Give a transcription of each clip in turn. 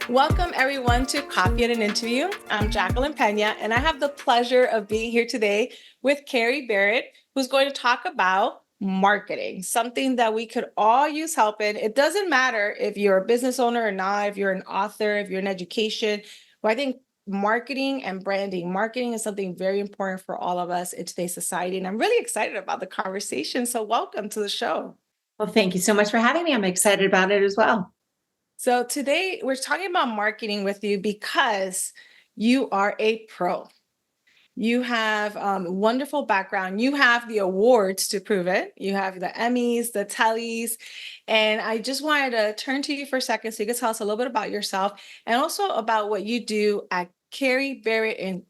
Welcome everyone to Coffee and an Interview. I'm Jacqueline Pena, and I have the pleasure of being here today with Kerry Barrett, who's going to talk about marketing, something that we could all use help in. It doesn't matter if you're a business owner or not, if you're an author, if you're in education. Well, I think marketing and branding, marketing is something very important for all of us in today's society. And I'm really excited about the conversation. So welcome to the show. Well, thank you so much for having me. I'm excited about it as well. So today we're talking about marketing with you because you are a pro. You have wonderful background. You have the awards to prove it. You have the Emmys, the Tellys. And I just wanted to turn to you for a second so you could tell us a little bit about yourself and also about what you do at Kerry Barrett Inc.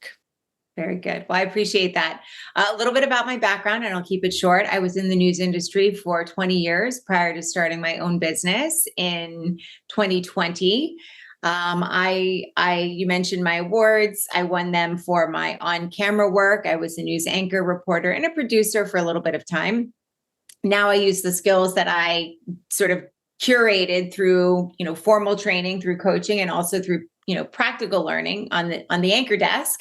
Very good. Well, I appreciate that. A little bit about my background, and I'll keep it short. I was in the news industry for 20 years prior to starting my own business in 2020. You mentioned my awards. I won them for my on-camera work. I was a news anchor, reporter, and a producer for a little bit of time. Now I use the skills that I sort of curated through, formal training, through coaching, and also through, practical learning on the anchor desk.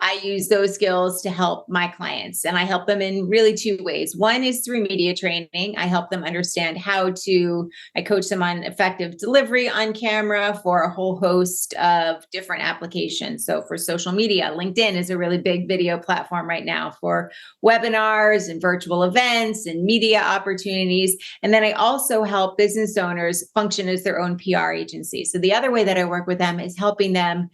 I use those skills to help my clients, and I help them in really two ways. One is through media training. I help them understand I coach them on effective delivery on camera for a whole host of different applications. So for social media, LinkedIn is a really big video platform right now for webinars and virtual events and media opportunities. And then I also help business owners function as their own PR agency. So the other way that I work with them is helping them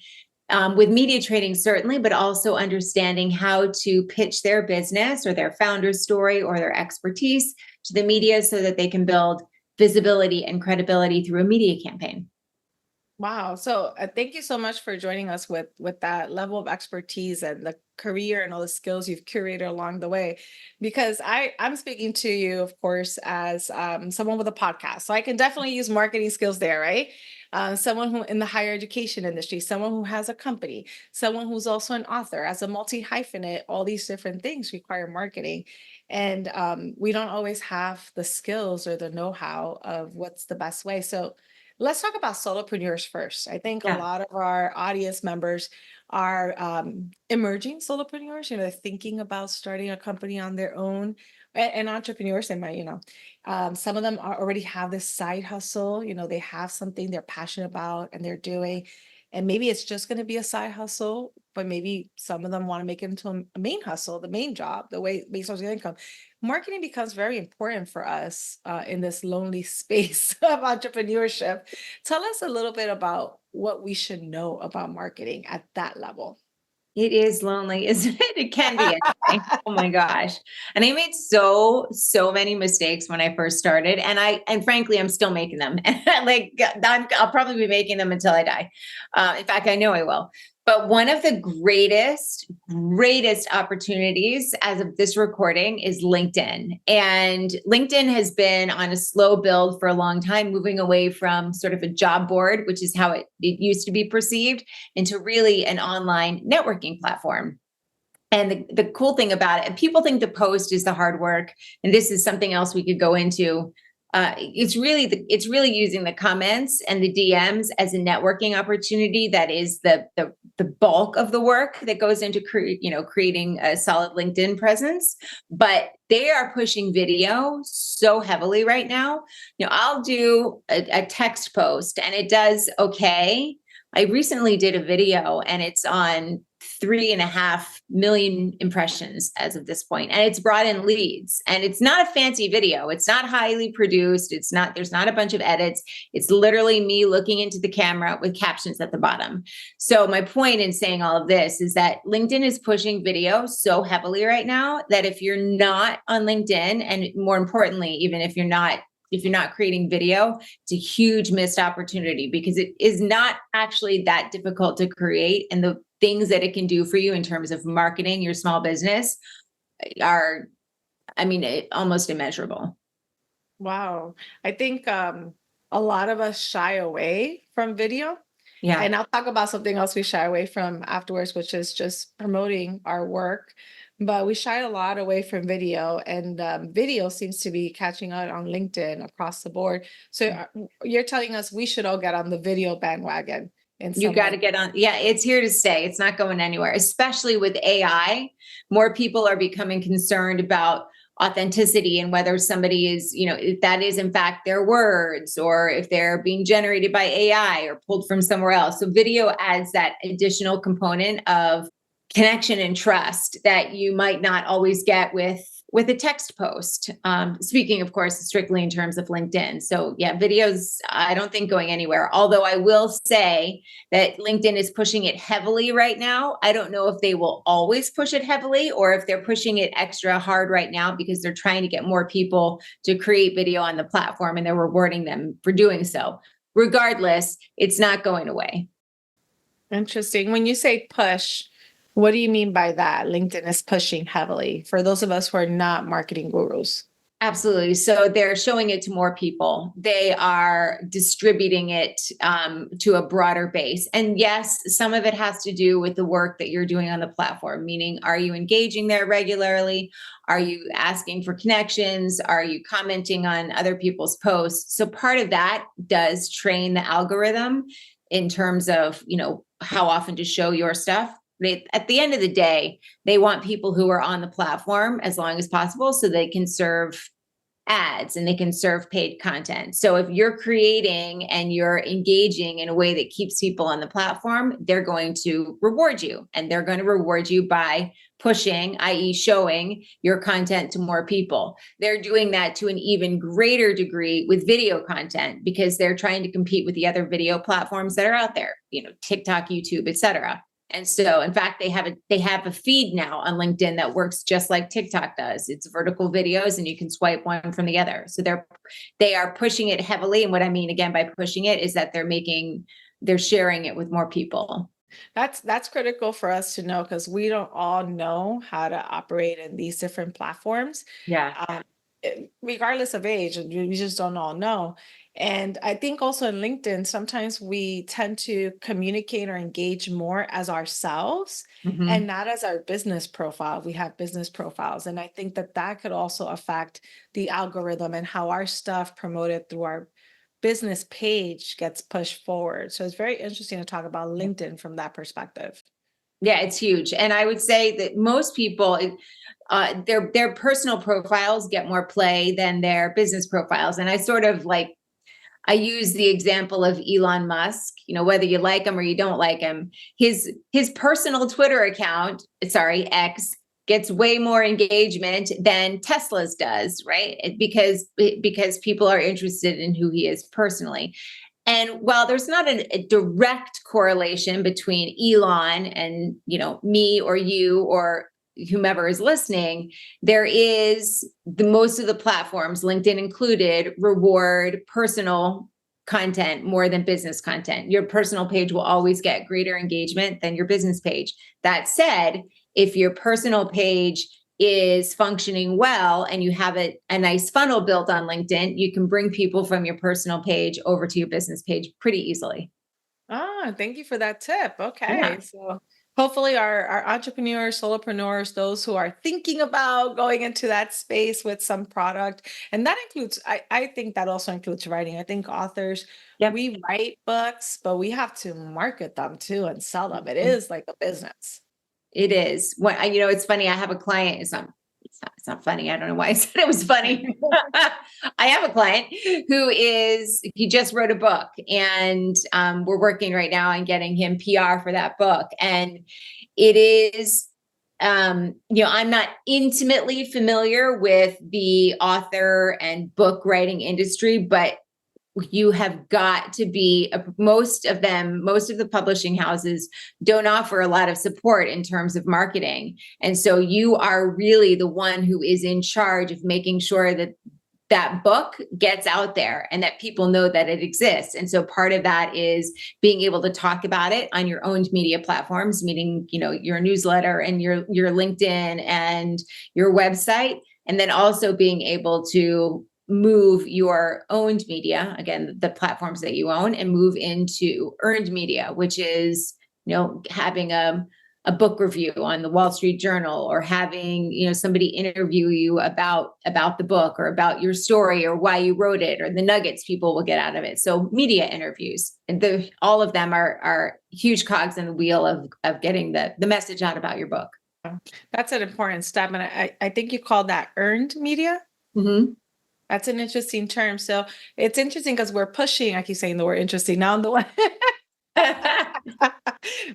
with media training, certainly, but also understanding how to pitch their business or their founder's story or their expertise to the media so that they can build visibility and credibility through a media campaign. Wow. So thank you so much for joining us with that level of expertise and the career and all the skills you've curated along the way. Because I'm speaking to you, of course, as someone with a podcast. So I can definitely use marketing skills there, right? Someone who in the higher education industry, someone who has a company, someone who's also an author, as a multi-hyphenate, all these different things require marketing. And we don't always have the skills or the know-how of what's the best way. So let's talk about solopreneurs first. I think a Yeah. lot of our audience members are emerging solopreneurs, they're thinking about starting a company on their own. And entrepreneurs, they might, some of them already have this side hustle, they have something they're passionate about and they're doing. And maybe it's just going to be a side hustle, but maybe some of them want to make it into a main hustle, the main job, the way main source of income. Marketing becomes very important for us in this lonely space of entrepreneurship. Tell us a little bit about what we should know about marketing at that level. It is lonely, isn't it? It can be anyway. Oh my gosh. And I made so many mistakes when I first started. And frankly, I'm still making them. I'll probably be making them until I die. In fact, I know I will. But one of the greatest opportunities as of this recording is LinkedIn. And LinkedIn has been on a slow build for a long time, moving away from sort of a job board, which is how it used to be perceived, into really an online networking platform. And the cool thing about it, and people think the post is the hard work, and this is something else we could go into. It's really using the comments and the DMs as a networking opportunity. That is the bulk of the work that goes into creating a solid LinkedIn presence. But they are pushing video so heavily right now. I'll do a text post and it does okay. I recently did a video and it's on 3.5 million impressions as of this point. And it's brought in leads, and it's not a fancy video. It's not highly produced. There's not a bunch of edits. It's literally me looking into the camera with captions at the bottom. So my point in saying all of this is that LinkedIn is pushing video so heavily right now that if you're not on LinkedIn, and more importantly, even if you're not creating video, it's a huge missed opportunity, because it is not actually that difficult to create. And the things that it can do for you in terms of marketing your small business are, almost immeasurable. Wow. I think a lot of us shy away from video. Yeah. And I'll talk about something else we shy away from afterwards, which is just promoting our work. but we shied a lot away from video, and video seems to be catching on LinkedIn across the board. So you're telling us we should all get on the video bandwagon in You some got to way. get on. Yeah, it's here to stay. It's not going anywhere, especially with AI. More people are becoming concerned about authenticity and whether somebody is, if that is in fact their words, or if they're being generated by AI or pulled from somewhere else. So video adds that additional component of connection and trust that you might not always get with a text post. Speaking, of course, strictly in terms of LinkedIn. So yeah, videos, I don't think going anywhere. Although I will say that LinkedIn is pushing it heavily right now. I don't know if they will always push it heavily, or if they're pushing it extra hard right now because they're trying to get more people to create video on the platform and they're rewarding them for doing so. Regardless, it's not going away. Interesting. When you say push, what do you mean by that? LinkedIn is pushing heavily for those of us who are not marketing gurus. Absolutely. So they're showing it to more people. They are distributing it to a broader base. And yes, some of it has to do with the work that you're doing on the platform, meaning, are you engaging there regularly? Are you asking for connections? Are you commenting on other people's posts? So part of that does train the algorithm in terms of, how often to show your stuff. At the end of the day, they want people who are on the platform as long as possible so they can serve ads and they can serve paid content. So if you're creating and you're engaging in a way that keeps people on the platform, they're going to reward you, and they're going to reward you by pushing, i.e. showing your content to more people. They're doing that to an even greater degree with video content because they're trying to compete with the other video platforms that are out there, TikTok, YouTube, etc. And so, in fact, they have a feed now on LinkedIn that works just like TikTok does. It's vertical videos, and you can swipe one from the other. So they are pushing it heavily. And what I mean again by pushing it is that they're sharing it with more people. That's critical for us to know because we don't all know how to operate in these different platforms. Yeah. Regardless of age, and we just don't all know. And I think also in LinkedIn, sometimes we tend to communicate or engage more as ourselves and Mhm. not as our business profile. We have business profiles. And I think that that could also affect the algorithm and how our stuff promoted through our business page gets pushed forward. So it's very interesting to talk about LinkedIn from that perspective. Yeah, it's huge. And I would say that most people, their personal profiles get more play than their business profiles. And I use the example of Elon Musk, whether you like him or you don't like him, his personal Twitter account, sorry, X, gets way more engagement than Tesla's does, right? Because people are interested in who he is personally. And while there's not a direct correlation between Elon and, me or you or whomever is listening, there is most of the platforms, LinkedIn included, reward personal content more than business content. Your personal page will always get greater engagement than your business page. That said, if your personal page is functioning well and you have a nice funnel built on LinkedIn, you can bring people from your personal page over to your business page pretty easily. Ah, thank you for that tip. Yeah. Okay. So hopefully our entrepreneurs, solopreneurs, those who are thinking about going into that space with some product, and that includes, I think that also includes writing. I think authors, Yep. we write books, but we have to market them too and sell them. It is like a business. It is. It's funny. I have a client. It's not funny. I don't know why I said it was funny. I have a client he just wrote a book, and we're working right now on getting him PR for that book. And it is, I'm not intimately familiar with the author and book writing industry, but you have got to be most of the publishing houses don't offer a lot of support in terms of marketing. And so you are really the one who is in charge of making sure that that book gets out there and that people know that it exists. And so part of that is being able to talk about it on your own media platforms, meaning, your newsletter and your LinkedIn and your website. And then also being able to move your owned media, again, the platforms that you own, and move into earned media, which is, having a a book review on the Wall Street Journal, or having, somebody interview you about the book or about your story or why you wrote it, or the nuggets people will get out of it. So media interviews, and all of them are huge cogs in the wheel of getting the message out about your book. That's an important step. And I think you call that earned media. Mm-hmm. That's an interesting term. So it's interesting because we're pushing, I keep saying the word interesting now, the one.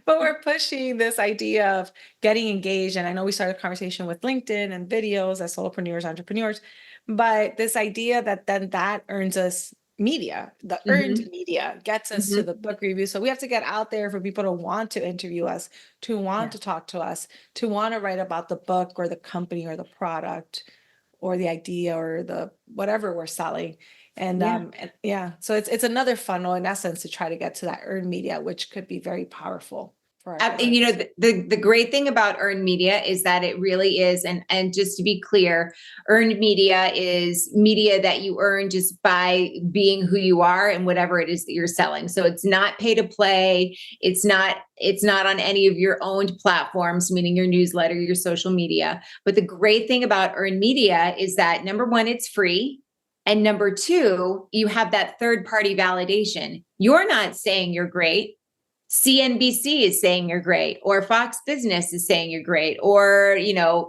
But we're pushing this idea of getting engaged. And I know we started a conversation with LinkedIn and videos as solopreneurs, entrepreneurs, but this idea that then that earns us media, the earned Mm-hmm. media gets us to Mm-hmm. the book review. So we have to get out there for people to want to interview us, to want Yeah. to talk to us, to want to write about the book or the company or the product or the idea or the whatever we're selling. Yeah. And yeah, so it's another funnel in essence to try to get to that earned media, which could be very powerful for our And business. the great thing about earned media is that it really is, and just to be clear, earned media is media that you earn just by being who you are and whatever it is that you're selling. So it's not pay to play. It's not on any of your owned platforms, meaning your newsletter, your social media. But the great thing about earned media is that, number one, it's free. And number two, you have that third party validation. You're not saying you're great. CNBC is saying you're great, or Fox Business is saying you're great, or,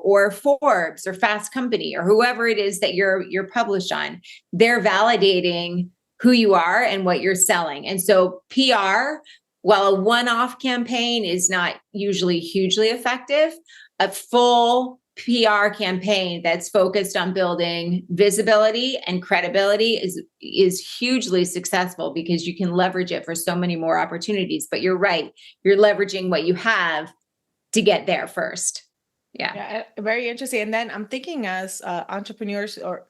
or Forbes or Fast Company or whoever it is that you're published on. They're validating who you are and what you're selling. And so PR, while a one-off campaign is not usually hugely effective, a full PR campaign that's focused on building visibility and credibility is hugely successful, because you can leverage it for so many more opportunities. But you're right, you're leveraging what you have to get there first. Yeah. Yeah, very interesting. And then I'm thinking as entrepreneurs, or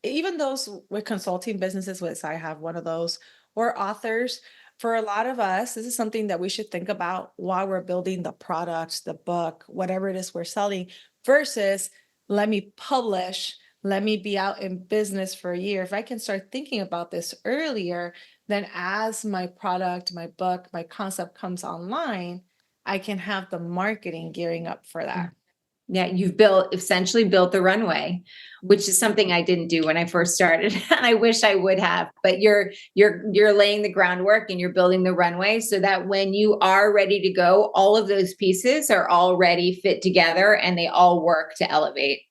even those with consulting businesses, which I have one of those, or authors, for a lot of us, this is something that we should think about while we're building the product, the book, whatever it is we're selling, versus let me publish, let me be out in business for a year. If I can start thinking about this earlier, then as my product, my book, my concept comes online, I can have the marketing gearing up for that. Yeah, you've essentially built the runway, which is something I didn't do when I first started, and I wish I would have. But you're laying the groundwork and you're building the runway so that when you are ready to go, all of those pieces are already fit together and they all work to elevate.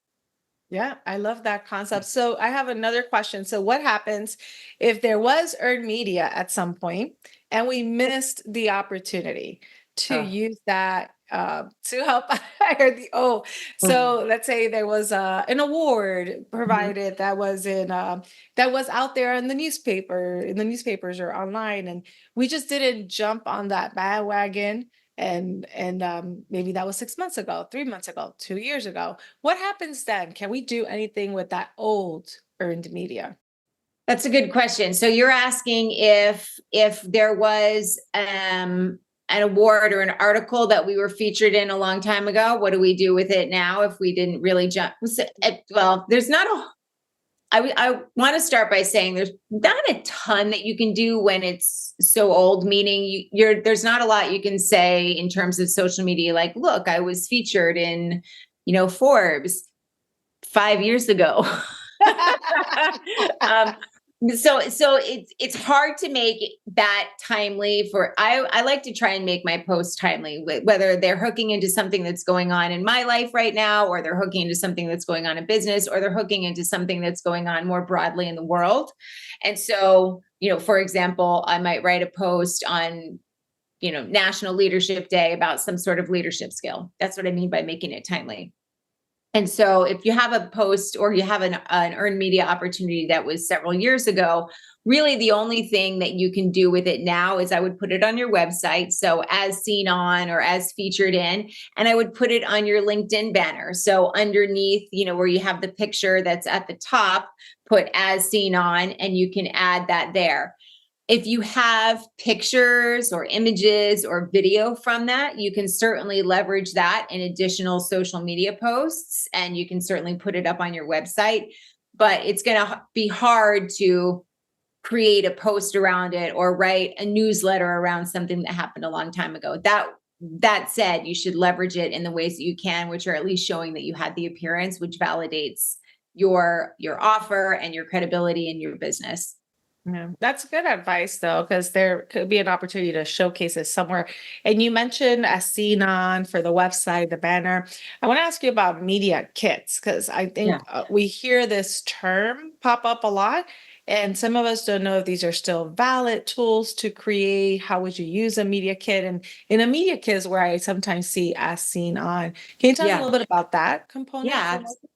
Yeah, I love that concept. So I have another question. So what happens if there was earned media at some point and we missed the opportunity to Oh. use that to help hire the so let's say there was an award Mhm. provided that was that was out there in the newspapers or online, and we just didn't jump on that bandwagon, and maybe that was 6 months ago, 3 months ago, 2 years ago. What happens then? Can we do anything with that old earned media? That's a good question. So you're asking if there was an award or an article that we were featured in a long time ago, what do we do with it now if we didn't really jump? Well, there's not a. I want to start by saying there's not a ton that you can do when it's so old. Meaning there's not a lot you can say in terms of social media. Like, look, I was featured in, Forbes 5 years ago. um, so it's hard to make that timely for. I like to try and make my posts timely, whether they're hooking into something that's going on in my life right now, or they're hooking into something that's going on in business, or they're hooking into something that's going on more broadly in the world. And so, for example, I might write a post on, National Leadership Day about some sort of leadership skill. That's what I mean by making it timely. And so if you have a post or you have an earned media opportunity that was several years ago, really the only thing that you can do with it now is I would put it on your website. So as seen on or as featured in, and I would put it on your LinkedIn banner. So underneath, where you have the picture that's at the top, put as seen on, and you can add that there. If you have pictures or images or video from that, you can certainly leverage that in additional social media posts, and you can certainly put it up on your website. But it's going to be hard to create a post around it or write a newsletter around something that happened a long time ago. that said, you should leverage it in the ways that you can, which are at least showing that you had the appearance, which validates your offer and your credibility in your business. Yeah, that's good advice though, because there could be an opportunity to showcase it somewhere. And you mentioned as seen on for the website, the banner. I want to ask you about media kits because I Yeah. think we hear this term pop up a lot, and some of us don't know if these are still valid tools to create. How would you use a media kit? And in a media kit is where I sometimes see as seen on. Can you tell us a Yeah. little bit about that component Yeah. for marketing?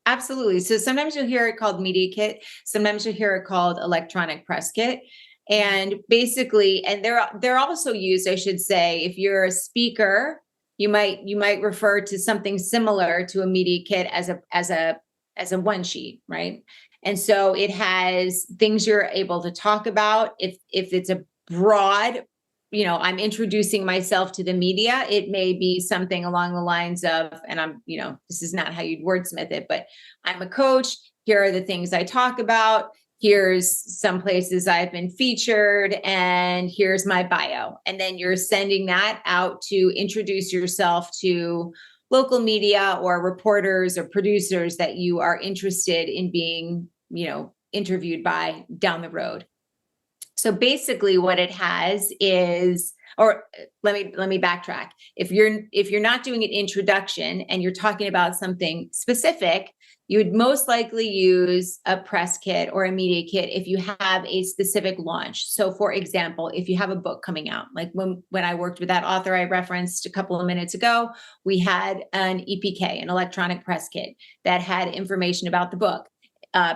Absolutely. So sometimes you'll hear it called media kit. Sometimes you'll hear it called electronic press kit. And basically, and they're also used, I should say, if you're a speaker, you might refer to something similar to a media kit as a one sheet, right? And so it has things you're able to talk about. If it's a broad, I'm introducing myself to the media, it may be something along the lines of, and this is not how you'd wordsmith it, but I'm a coach. Here are the things I talk about. Here's some places I've been featured, and here's my bio. And then you're sending that out to introduce yourself to local media or reporters or producers that you are interested in being, interviewed by down the road. So basically what it has is, or let me backtrack. If you're not doing an introduction and you're talking about something specific, you would most likely use a press kit or a media kit if you have a specific launch. So for example, if you have a book coming out, like when I worked with that author I referenced a couple of minutes ago, we had an EPK, an electronic press kit that had information about the book,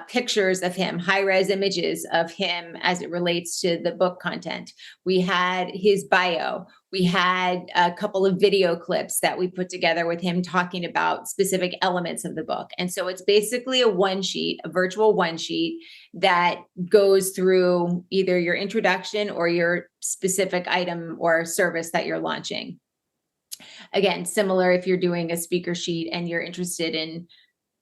pictures of him, high-res images of him as it relates to the book content. We had his bio. We had a couple of video clips that we put together with him talking about specific elements of the book. And so it's basically a one sheet, a virtual one sheet that goes through either your introduction or your specific item or service that you're launching. Again, similar if you're doing a speaker sheet and you're interested in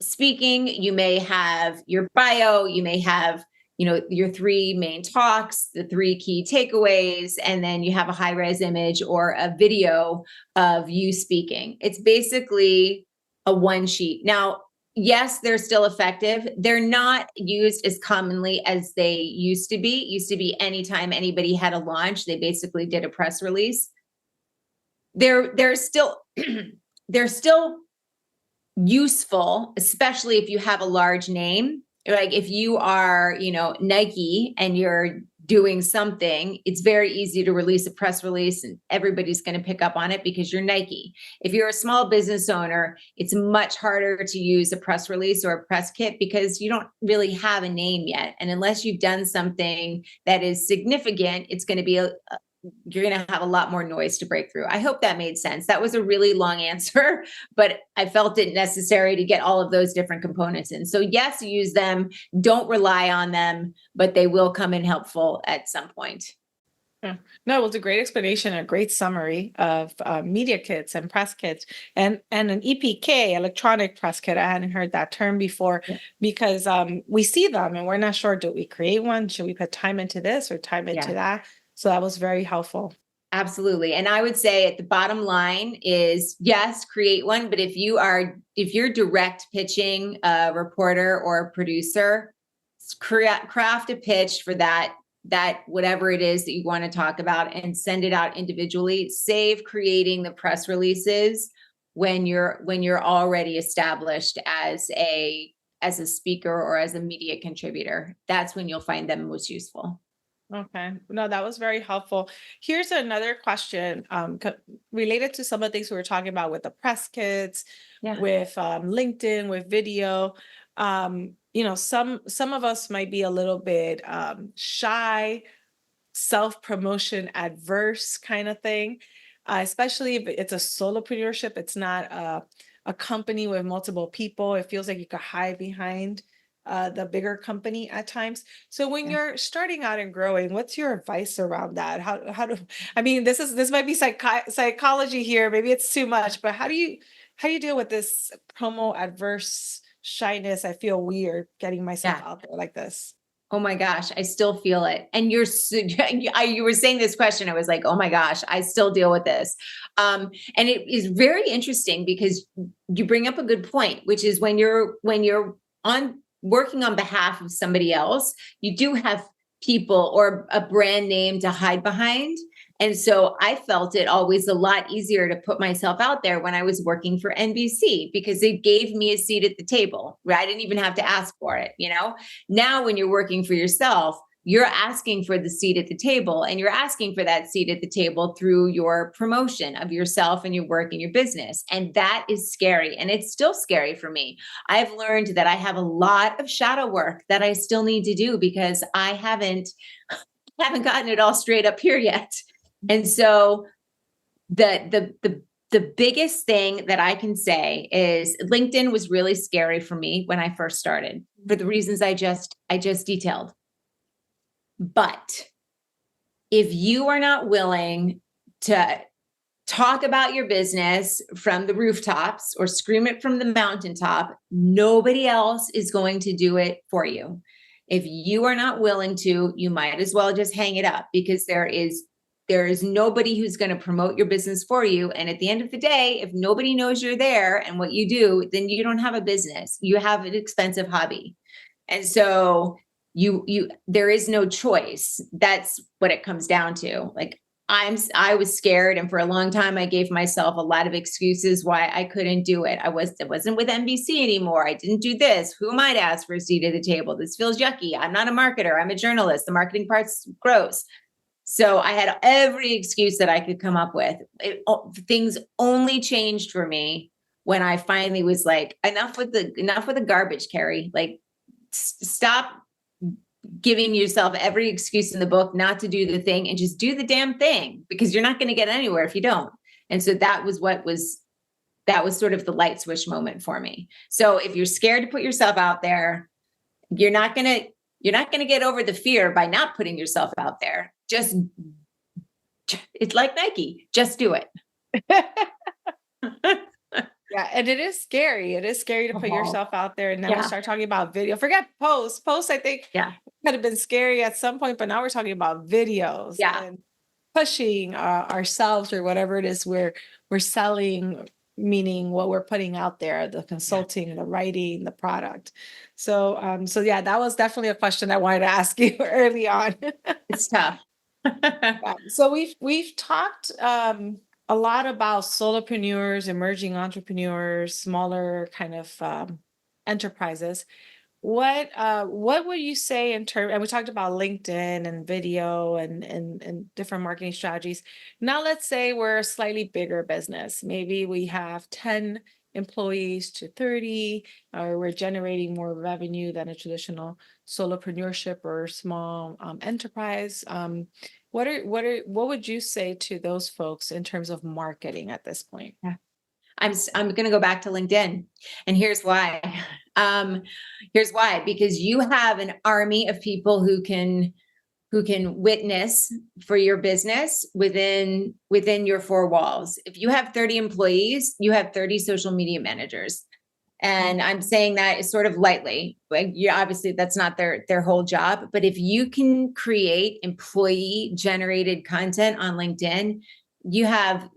speaking, you may have your bio, you may have, your three main talks, the three key takeaways, and then you have a high-res image or a video of you speaking. It's basically a one sheet. Now, yes, they're still effective. They're not used as commonly as they used to be. It used to be anytime anybody had a launch, they basically did a press release. They're still they're still useful, especially if you have a large name. Like if you are, Nike and you're doing something, it's very easy to release a press release and everybody's going to pick up on it because you're Nike. If you're a small business owner, it's much harder to use a press release or a press kit because you don't really have a name yet. And unless you've done something that is significant, it's going to be you're going to have a lot more noise to break through. I hope that made sense. That was a really long answer, but I felt it necessary to get all of those different components in. So yes, use them. Don't rely on them, but they will come in helpful at some point. Yeah. No, it was a great explanation, a great summary of media kits and press kits and an EPK, electronic press kit. I hadn't heard that term before because we see them and we're not sure, do we create one? Should we put time into this or time into that? So that was very helpful. Absolutely. And I would say at the bottom line is yes, create one. But if you're direct pitching a reporter or a producer, craft a pitch for that whatever it is that you want to talk about and send it out individually. Save creating the press releases when you're already established as a speaker or as a media contributor. That's when you'll find them most useful. Okay. No, that was very helpful. Here's another question related to some of the things we were talking about with the press kits, with LinkedIn, with video. Some of us might be a little bit shy, self-promotion adverse kind of thing, especially if it's a solopreneurship. It's not a company with multiple people. It feels like you could hide behind the bigger company at times. So when you're starting out and growing, what's your advice around that? How do I mean this might be psychology here, maybe it's too much, but how do you deal with this promo adverse shyness? I feel weird getting myself out there like this. Oh my gosh, I still feel it. And you were saying this question, I was like, oh my gosh, I still deal with this. And it is very interesting because you bring up a good point, which is when you're on working on behalf of somebody else, you do have people or a brand name to hide behind. And so I felt it always a lot easier to put myself out there when I was working for NBC because it gave me a seat at the table, right? I didn't even have to ask for it, you know? Now, when you're working for yourself, you're asking for the seat at the table, and you're asking for that seat at the table through your promotion of yourself and your work and your business. And that is scary. And it's still scary for me. I've learned that I have a lot of shadow work that I still need to do because I haven't gotten it all straight up here yet. And so the biggest thing that I can say is LinkedIn was really scary for me when I first started for the reasons I just detailed. But if you are not willing to talk about your business from the rooftops or scream it from the mountaintop, nobody else is going to do it for you. If you are not willing to, you might as well just hang it up because there is nobody who's going to promote your business for you. And at the end of the day, if nobody knows you're there and what you do, then you don't have a business. You have an expensive hobby. And so there is no choice. That's what it comes down to. Like I was scared. And for a long time, I gave myself a lot of excuses why I couldn't do it. It wasn't with NBC anymore. I didn't do this. Who am I to ask for a seat at the table? This feels yucky. I'm not a marketer. I'm a journalist. The marketing part's gross. So I had every excuse that I could come up with. Things only changed for me when I finally was like, enough with the garbage, Kerry. Like, stop giving yourself every excuse in the book not to do the thing and just do the damn thing because you're not going to get anywhere if you don't. And so that was sort of the light switch moment for me. So if you're scared to put yourself out there, you're not going to get over the fear by not putting yourself out there. It's like Nike, just do it. Yeah, and it is scary. It is scary to put yourself out there. And then we start talking about video. Forget posts. Posts, I think, could have been scary at some point, but now we're talking about videos and pushing ourselves or whatever it is we're selling, meaning what we're putting out there, the consulting, the writing, the product. So yeah, that was definitely a question I wanted to ask you early on. It's tough. So we've talked a lot about solopreneurs, emerging entrepreneurs, smaller kind of enterprises. What would you say in terms, and we talked about LinkedIn and video and different marketing strategies. Now let's say we're a slightly bigger business. Maybe we have 10 employees to 30, or we're generating more revenue than a traditional solopreneurship or small enterprise. What would you say to those folks in terms of marketing at this point? Yeah. I'm going to go back to LinkedIn, and here's why. Because you have an army of people who can witness for your business within your four walls. If you have 30 employees, you have 30 social media managers. And I'm saying that is sort of lightly. Like, obviously that's not their whole job, but if you can create employee generated content on LinkedIn, you have,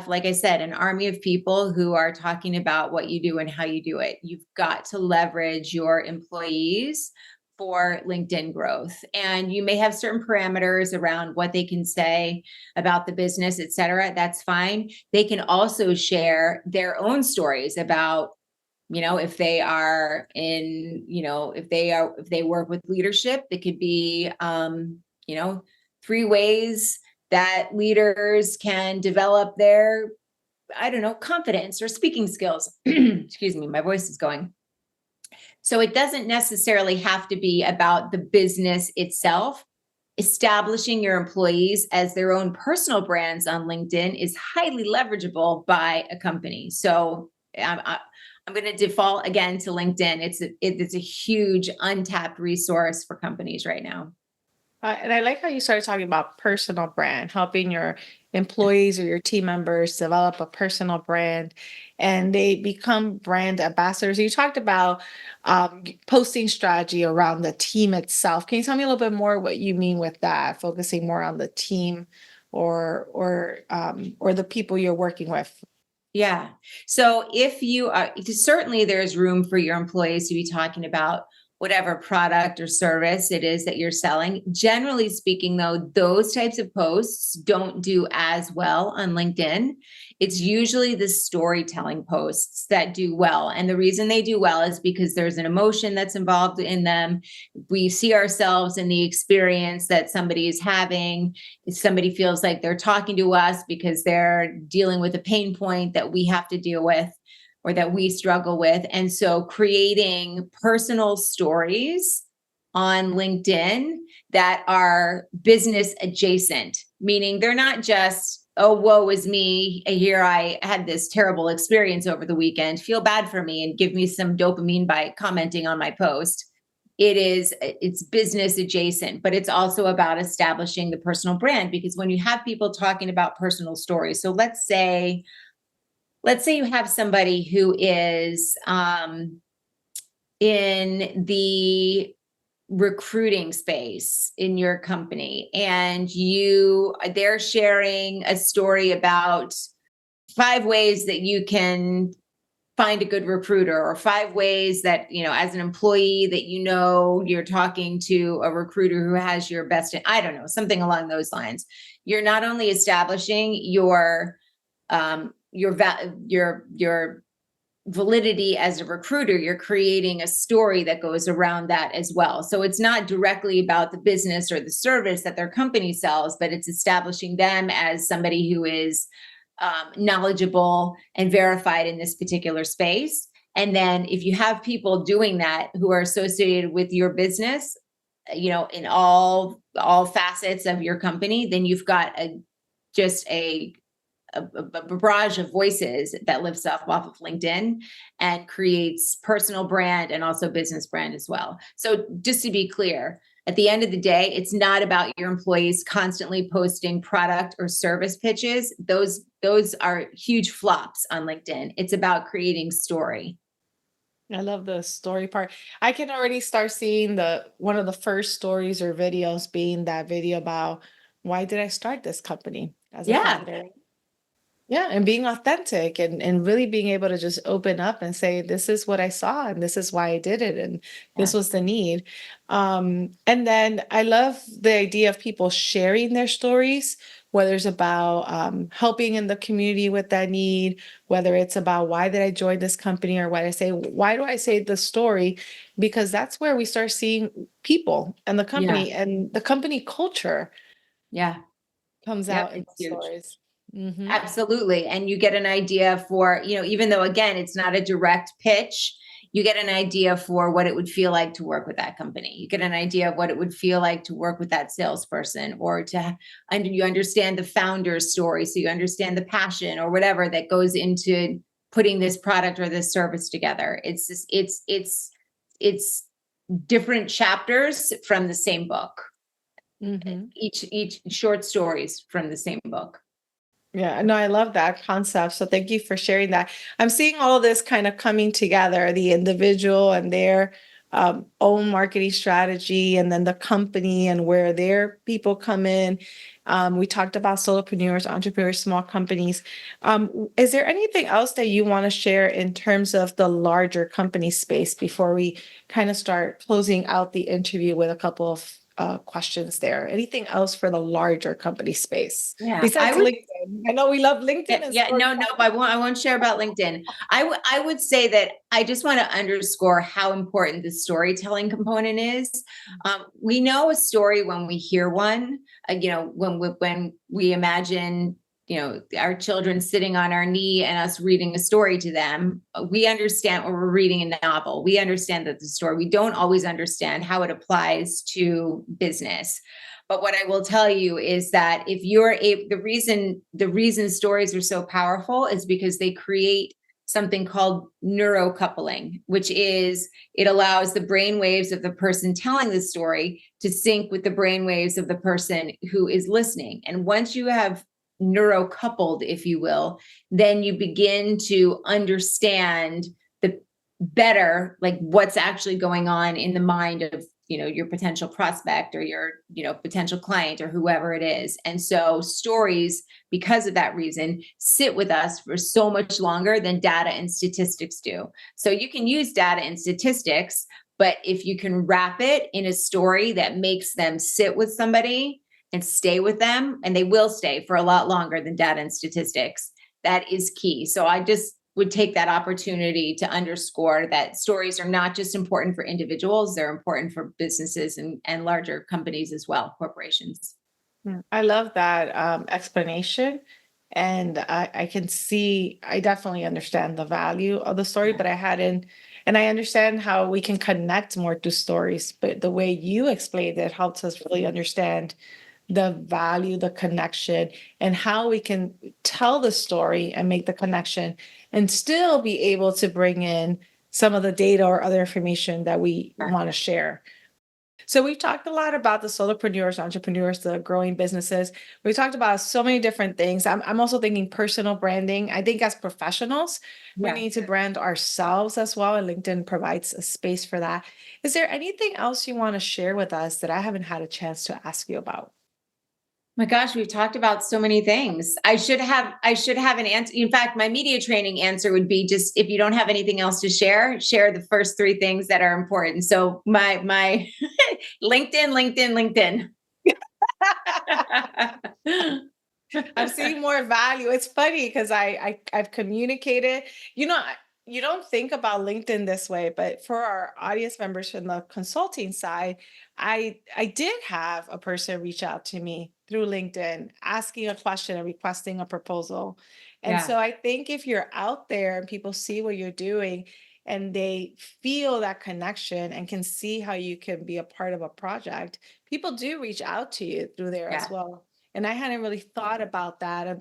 like I said, an army of people who are talking about what you do and how you do it. You've got to leverage your employees for LinkedIn growth. And you may have certain parameters around what they can say about the business, et cetera. That's fine. They can also share their own stories about, if they are if they work with leadership, it could be, 3 ways that leaders can develop their, confidence or speaking skills. Excuse me, my voice is going. So it doesn't necessarily have to be about the business itself. Establishing your employees as their own personal brands on LinkedIn is highly leverageable by a company. So I'm going to default again to LinkedIn. It's a huge untapped resource for companies right now. And I like how you started talking about personal brand, helping your employees or your team members develop a personal brand and they become brand ambassadors. You talked about posting strategy around the team itself. Can you tell me a little bit more what you mean with that, focusing more on the team or the people you're working with? Yeah. So if you are, certainly there's room for your employees to be talking about whatever product or service it is that you're selling. Generally speaking, though, those types of posts don't do as well on LinkedIn. It's usually the storytelling posts that do well. And the reason they do well is because there's an emotion that's involved in them. We see ourselves in the experience that somebody is having. If somebody feels like they're talking to us because they're dealing with a pain point that we have to deal with or that we struggle with. And so creating personal stories on LinkedIn that are business adjacent, meaning they're not just, oh, woe is me. Here I had this terrible experience over the weekend. Feel bad for me and give me some dopamine by commenting on my post. It's business adjacent, but it's also about establishing the personal brand, because when you have people talking about personal stories, so let's say you have somebody who is in the recruiting space in your company, and they're sharing a story about 5 ways that you can find a good recruiter, or 5 ways that, as an employee that, you're talking to a recruiter who has your best, I don't know, something along those lines. You're not only establishing your validity as a recruiter, you're creating a story that goes around that as well. So it's not directly about the business or the service that their company sells, but it's establishing them as somebody who is knowledgeable and verified in this particular space. And then if you have people doing that who are associated with your business, in all facets of your company, then you've got just a barrage of voices that lifts up off of LinkedIn and creates personal brand and also business brand as well. So just to be clear, at the end of the day, it's not about your employees constantly posting product or service pitches. Those are huge flops on LinkedIn. It's about creating story. I love the story part. I can already start seeing the one of the first stories or videos being that video about why did I start this company as a Yeah. founder? Yeah, and being authentic and really being able to just open up and say, this is what I saw and this is why I did it and Yeah. this was the need. And then I love the idea of people sharing their stories, whether it's about helping in the community with that need, whether it's about why did I join this company or why do I say the story? Because that's where we start seeing people Yeah. and the company culture Yeah. comes Yep. out in It's the huge. stories. Hmm. Absolutely. And you get an idea for, even though again, it's not a direct pitch, you get an idea for what it would feel like to work with that company. You get an idea of what it would feel like to work with that salesperson, or you understand the founder's story. So you understand the passion or whatever that goes into putting this product or this service together. It's different chapters from the same book, Hmm. each short stories from the same book. Yeah, no, I love that concept. So thank you for sharing that. I'm seeing all of this kind of coming together, the individual and their own marketing strategy, and then the company and where their people come in. We talked about solopreneurs, entrepreneurs, small companies. Is there anything else that you want to share in terms of the larger company space before we kind of start closing out the interview with a couple of questions there? Anything else for the larger company space Yeah, I besides would. LinkedIn? I know we love LinkedIn and Yeah, no, storytelling. I won't share about LinkedIn. I would say that I just want to underscore how important the storytelling component is. We know a story when we hear one. When we imagine, our children sitting on our knee and us reading a story to them, we understand, or we're reading a novel. We understand that the story. We don't always understand how it applies to business. But what I will tell you is that if the reason stories are so powerful is because they create something called neurocoupling, which is it allows the brain waves of the person telling the story to sync with the brain waves of the person who is listening. And once you have neurocoupled, if you will, then you begin to understand the better, like what's actually going on in the mind of, your potential prospect or your, potential client or whoever it is. And so stories, because of that reason, sit with us for so much longer than data and statistics do. So you can use data and statistics, but if you can wrap it in a story that makes them sit with somebody and stay with them, and they will stay for a lot longer than data and statistics, that is key. So I just would take that opportunity to underscore that stories are not just important for individuals, they're important for businesses and larger companies as well, corporations. I love that explanation. And I can see, I definitely understand the value of the story, but I hadn't, and I understand how we can connect more to stories. But the way you explained it helps us really understand the value, the connection, and how we can tell the story and make the connection and still be able to bring in some of the data or other information that we want to share. So we've talked a lot about the solopreneurs, entrepreneurs, the growing businesses. We talked about so many different things. I'm also thinking personal branding. I think as professionals, we Yeah. need to brand ourselves as well, and LinkedIn provides a space for that. Is there anything else you want to share with us that I haven't had a chance to ask you about? My gosh, we've talked about so many things. I should have an answer. In fact, my media training answer would be, just if you don't have anything else to share, share the first three things that are important. So my LinkedIn, LinkedIn, LinkedIn. I'm seeing more value. It's funny because I've communicated. You know, you don't think about LinkedIn this way, but for our audience members from the consulting side, I did have a person reach out to me through LinkedIn asking a question and requesting a proposal. And Yeah, so I think if you're out there and people see what you're doing and they feel that connection and can see how you can be a part of a project, people do reach out to you through there as yeah, well. And I hadn't really thought about that,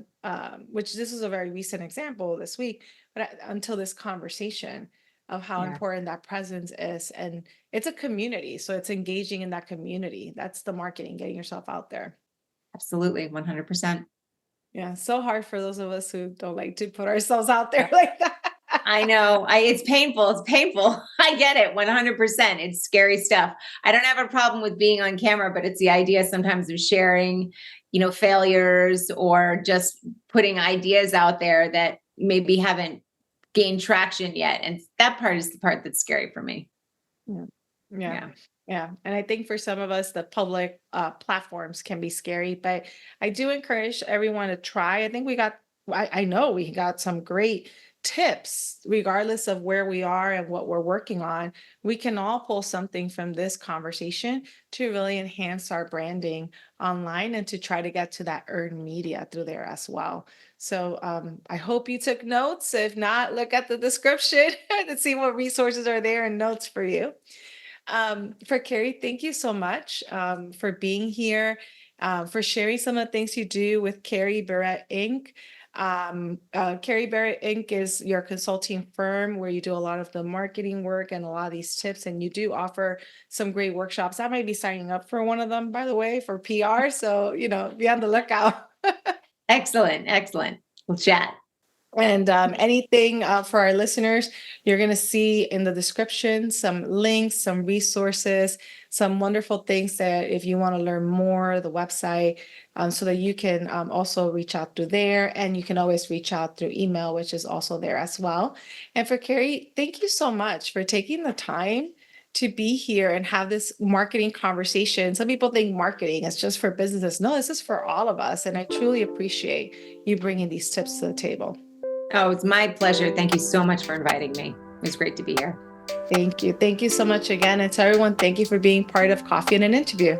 which this is a very recent example this week, but until this conversation of how yeah. important that presence is. And it's a community. So it's engaging in that community. That's the marketing, getting yourself out there. Absolutely, 100%. Yeah. So hard for those of us who don't like to put ourselves out there like that. I know. It's painful. It's painful. I get it 100%. It's scary stuff. I don't have a problem with being on camera, but it's the idea sometimes of sharing, failures or just putting ideas out there that maybe haven't gained traction yet. And that part is the part that's scary for me. Yeah. Yeah. Yeah. Yeah. And I think for some of us, the public platforms can be scary, but I do encourage everyone to try. I know we got some great tips, regardless of where we are and what we're working on. We can all pull something from this conversation to really enhance our branding online and to try to get to that earned media through there as well. So I hope you took notes. If not, look at the description to see what resources are there and notes for you. For Kerry, thank you so much for being here, for sharing some of the things you do with Kerry Barrett Inc. Kerry Barrett Inc. is your consulting firm where you do a lot of the marketing work and a lot of these tips, and you do offer some great workshops. I might be signing up for one of them, by the way, for PR. So, be on the lookout. Excellent. Excellent. We'll chat. And anything for our listeners, you're going to see in the description some links, some resources, some wonderful things that if you want to learn more, the website, so that you can also reach out through there. And you can always reach out through email, which is also there as well. And for Kerry, thank you so much for taking the time to be here and have this marketing conversation. Some people think marketing is just for businesses. No, this is for all of us. And I truly appreciate you bringing these tips to the table. Oh, it's my pleasure. Thank you so much for inviting me. It was great to be here. Thank you. Thank you so much again. And to everyone, thank you for being part of Coffee and an Interview.